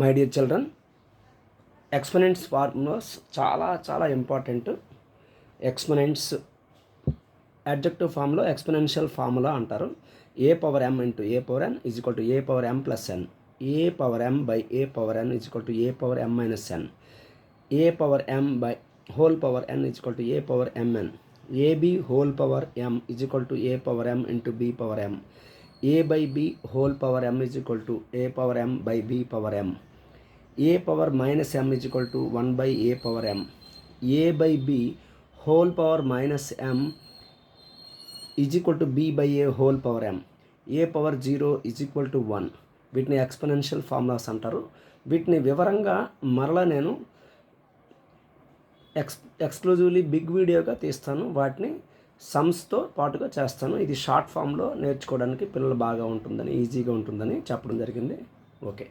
My dear children, exponents formulas చాలా చాలా important. Exponents adjective ఫామ్లో ఎక్స్పోనెన్షియల్ ఫార్ములా అంటారు. A power m into a power n is equal to A power m plus n. A power M by A power n is equal to A power m minus n. A power M by whole power n is equal to A power mn. Ab whole power M is equal to A power m into b power M. A by B whole power M is equal to A power M by B power M. A power minus M is equal to 1 by A power M. A by B whole power minus M is equal to B by A whole power M. A power 0 is equal to 1. వీటిని exponential formulas అంటారు. వీటిని వివరంగా మరలా నేను exclusively big వీడియోగా తీస్తాను. వాటిని సమ్స్తో పాటుగా చేస్తాను. ఇది షార్ట్ ఫామ్లో నేర్చుకోవడానికి పిల్లలు బాగా ఉంటుందని, ఈజీగా ఉంటుందని చెప్పడం జరిగింది. ఓకే.